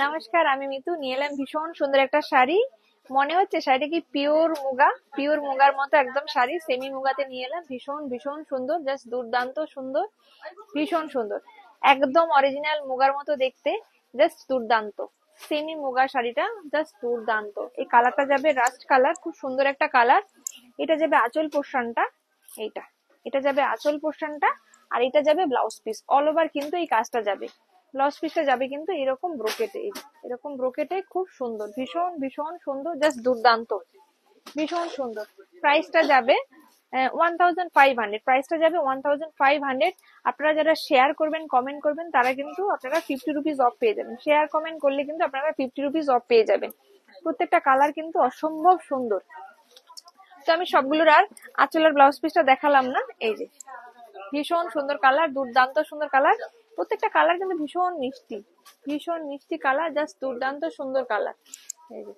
নমস্কার, আমি মিতু। নিয়ে এলাম ভীষণ সুন্দর একটা শাড়ি। মনে হচ্ছে শাড়িটা কি পিওর মুগা, পিওর মুগার মতো একদম শাড়ি। সেমি মুগাতে নিয়ে এলাম। ভীষণ ভীষণ সুন্দর, জাস্ট দুর্দান্ত সুন্দর, ভীষণ সুন্দর। একদম অরিজিনাল মুগার মতো দেখতে, জাস্ট দুর্দান্ত। সেমি মুগা শাড়িটা জাস্ট দুর্দান্ত। এই কালারটা যাবে রাস্ট কালার, খুব সুন্দর একটা কালার। এটা যাবে আঁচল পোর্শনটা, এইটা এটা যাবে আঁচল পোর্শনটা, আর এটা যাবে ব্লাউজ পিস। অল ওভার কিন্তু এই কাজটা যাবে। ব্লাউজ পিসটা যাবে কিন্তু এরকম ব্রোকেটে, এরকম ব্রোকেটে, খুব সুন্দর, ভীষণ ভীষণ সুন্দর, জাস্ট দুর্দান্ত, ভীষণ সুন্দর। প্রাইসটা যাবে 1500, প্রাইসটা যাবে 1500। আপনারা যারা শেয়ার করবেন, কমেন্ট করবেন, তারা কিন্তু আপনারা 50 রুপিস অফ পেয়ে যাবেন। শেয়ার কমেন্ট করলে কিন্তু আপনারা 50 রুপিস অফ পেয়ে যাবেন। প্রত্যেকটা কালার কিন্তু অসম্ভব সুন্দর। তো আমি সবগুলোর আর আঁচলের ব্লাউজ পিসটা দেখালাম না। এই যে ভীষণ সুন্দর কালার, দুর্দান্ত সুন্দর কালার। প্রত্যেকটা কালার কিন্তু ভীষণ মিষ্টি, ভীষণ মিষ্টি কালার, জাস্ট দুর্দান্ত সুন্দর কালার। এই যে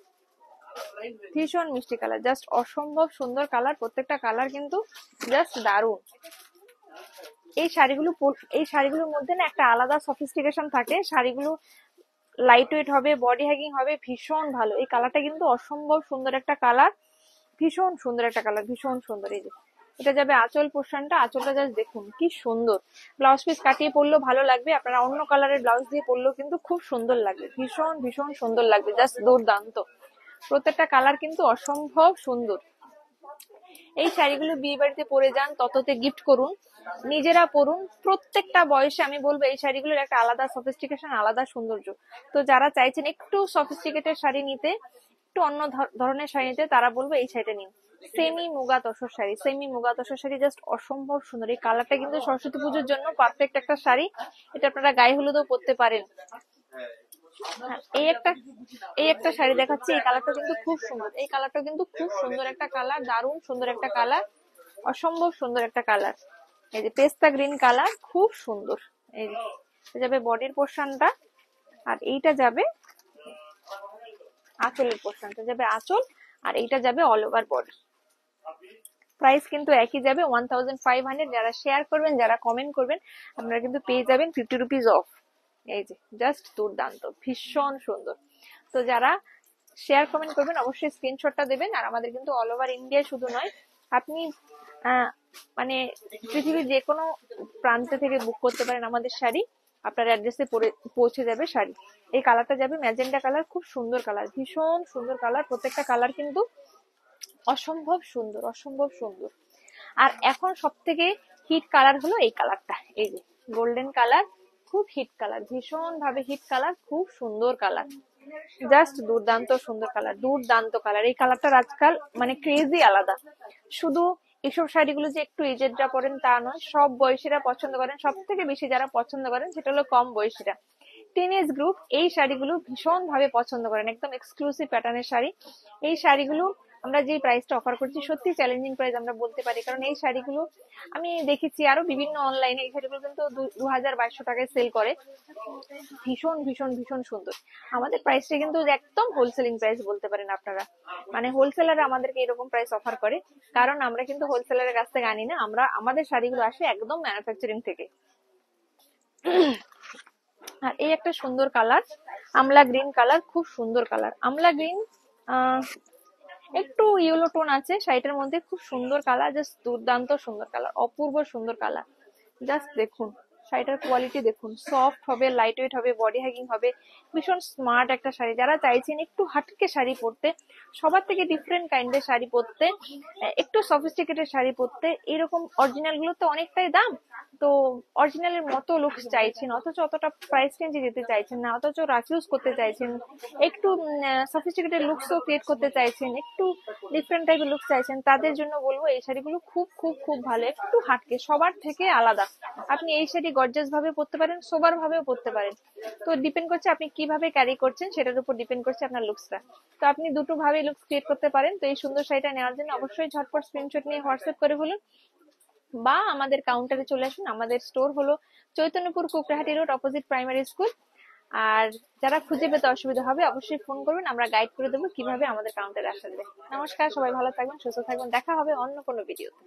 ভীষণ মিষ্টি কালার, জাস্ট অসম্ভব সুন্দর কালার। প্রত্যেকটা কালার কিন্তু জাস্ট দারুণ। এই শাড়িগুলোর মধ্যে না একটা আলাদা সফিস্টিকেশন থাকে। শাড়িগুলো লাইট ওয়েট হবে, বডি হ্যাগিং হবে, ভীষণ ভালো। এই কালারটা কিন্তু অসম্ভব সুন্দর একটা কালার, ভীষণ সুন্দর একটা কালার, ভীষণ সুন্দর। এই যে এটা যাবে আঁচল পোর্শনটা, আঁচলটা জাস্ট দেখুন কি সুন্দর। ব্লাউজ পিস কাটিয়ে পরলেও ভালো লাগবে, আপনারা অন্য কালারের ব্লাউজ দিয়ে পরলেও কিন্তু খুব সুন্দর লাগবে, ভীষণ ভীষণ সুন্দর লাগবে, জাস্ট দুর্দান্ত। প্রত্যেকটা কালার কিন্তু অসম্ভব সুন্দর। এই শাড়িগুলো বিয়ে বাড়িতে পরে যান, তততে গিফট করুন, নিজেরা পরুন। প্রত্যেকটা বয়সে আমি বলবো এই শাড়িগুলোর একটা আলাদা সফিস্টিকেশন, আলাদা সৌন্দর্য। তো যারা চাইছেন একটু সফিস্টিকেটেড শাড়ি নিতে, একটু অন্য ধরনের শাড়ি নিতে, তারা বলবো এই শাড়িটা নিন। Semi muga tussar sari, semi muga tussar sari, just অসম্ভব সুন্দর। এই কালারটা কিন্তু সরস্বতী পুজোর জন্য পারফেক্ট একটা শাড়ি। এটা আপনারা গায়ে হলুদও পরতে পারেন। এই একটা শাড়ি দেখাচ্ছি, এই কালারটা কিন্তু খুব সুন্দর। এই কালারটা কিন্তু খুব সুন্দর একটা কালার, দারুণ সুন্দর একটা কালার, অসম্ভব সুন্দর একটা কালার। এই যে পেস্তা গ্রিন কালার, খুব সুন্দর। এই যাবে বডির পোর্শনটা, আর এইটা যাবে আঁচলের পোর্শনটা, যাবে আঁচল, আর এইটা যাবে অল ওভার বডি। প্রাইস কিন্তু একই যাবে 1500। যারা শেয়ার করবেন, যারা কমেন্ট করবেন, আপনারা কিন্তু পেয়ে যাবেন 50 রুপিস অফ। এই যে জাস্ট দুর্দান্ত, ভীষণ সুন্দর। তো যারা শেয়ার কমেন্ট করবেন অবশ্যই স্ক্রিনশটটা দেবেন। আর আমাদের কিন্তু অল ওভার ইন্ডিয়া শুধু নয়, আপনি মানে পৃথিবীর যে কোনো প্রান্ত থেকে বুক করতে পারেন আমাদের শাড়ি, আপনার অ্যাড্রেসে পৌঁছে যাবে শাড়ি। এই কালারটা যাবে ম্যাজেন্টা কালার, খুব সুন্দর কালার, ভীষণ সুন্দর কালার। প্রত্যেকটা কালার কিন্তু অসম্ভব সুন্দর, অসম্ভব সুন্দর। আর এখন সব থেকে হিট কালার হলো এই কালারটা, এই যে গোল্ডেন কালার, খুব হিট কালার, ভীষণ ভাবে হিট কালার, খুব সুন্দর কালার, জাস্ট দুর্দান্ত সুন্দর কালার, দুর্দান্ত কালার। এই কালারটার আজকাল মানে ক্রেজি আলাদা। শুধু এসব শাড়িগুলো যে একটু এজেডরা পরেন তা নয়, সব বয়সীরা পছন্দ করেন। সব থেকে বেশি যারা পছন্দ করেন সেটা হলো কম বয়সীরা, টিনেজ গ্রুপ। এই শাড়িগুলো ভীষণ ভাবে পছন্দ করেন, একদম এক্সক্লুসিভ প্যাটার্নের শাড়ি। এই শাড়িগুলো আমরা যে প্রাইসটা অফার করছি, সত্যি চ্যালেঞ্জিং প্রাইস আমরা বলতে পারি, কারণ এই শাড়িগুলো আমি দেখেছি আরো বিভিন্ন অনলাইনে, এই শাড়িগুলো কিন্তু 2200 টাকায় সেল করে। ভীষণ ভীষণ ভীষণ সুন্দর। আমাদের প্রাইসটা কিন্তু একদম হোলসেলিং প্রাইস বলতে পারেন আপনারা, মানে হোলসেলার আমাদেরকে এরকম প্রাইস অফার করে, কারণ আমরা কিন্তু হোলসেলারের কাছ থেকে আনি না। আমাদের শাড়িগুলো আসে একদম ম্যানুফ্যাকচারিং থেকে। আর এই একটা সুন্দর কালার, আমলা গ্রিন কালার, খুব সুন্দর কালার, আমলা গ্রিন, একটু ইয়েলো টোন আছে শাড়িটার মধ্যে, খুব সুন্দর কালার, জাস্ট দুর্দান্ত সুন্দর কালার, অপূর্ব সুন্দর কালার। জাস্ট দেখুন শাড়িটার কোয়ালিটি দেখুন, সফট হবে, লাইট ওয়েট হবে, বডি হ্যাগিং হবে, ভীষণ স্মার্ট একটা শাড়ি। যারা চাইছেন একটু হাটকে শাড়ি পরতে, সবার থেকে ডিফারেন্ট কাইন্ডের শাড়ি পরতে, একটু সফিস্টিকেটেড শাড়ি পরতে, এরকম অরিজিনাল গুলো তো অনেকটাই দাম, তো অরিজিনালের মতো লুকস চাইছেন, অথচ অতটা প্রাইস রেঞ্জে যেতে চাইছেন না, অথচ রাফিউজ করতে চাইছেন, একটু সফিস্টিকেটেড লুকসও ক্রিয়েট করতে চাইছেন, একটু ডিফারেন্ট টাইপের লুকস চাইছেন, তাদের জন্য বলবো এই শাড়িগুলো খুব খুব খুব ভালো, একটু হাটকে, সবার থেকে আলাদা। আপনি এই শাড়ি গর্জিয়াস ভাবে পরতে পারেন, সোবার ভাবেও পরতে পারেন। তো ডিপেন্ড করছে আপনি কিভাবে ক্যারি করছেন, সেটার উপর ডিপেন্ড করছে আপনার লুকসটা। তো আপনি দুটো ভাবে লুকস ক্রিয়েট করতে পারেন। তো এই সুন্দর শাড়িটা নেওয়ার জন্য অবশ্যই ঝটপট স্ক্রিনশট নিয়ে হোয়াটসঅ্যাপ করে ফেলুন, বা আমাদের কাউন্টারে চলে আসুন। আমাদের স্টোর হলো Chaitanyapur Kukrahati road, opposite primary school. আর যারা খুঁজে পেতে অসুবিধা হবে অবশ্যই ফোন করবেন, আমরা গাইড করে দেবো কিভাবে আমাদের কাউন্টারে আসা যায়। নমস্কার, সবাই ভালো থাকবেন, সুস্থ থাকবেন, দেখা হবে অন্য কোনো ভিডিওতে।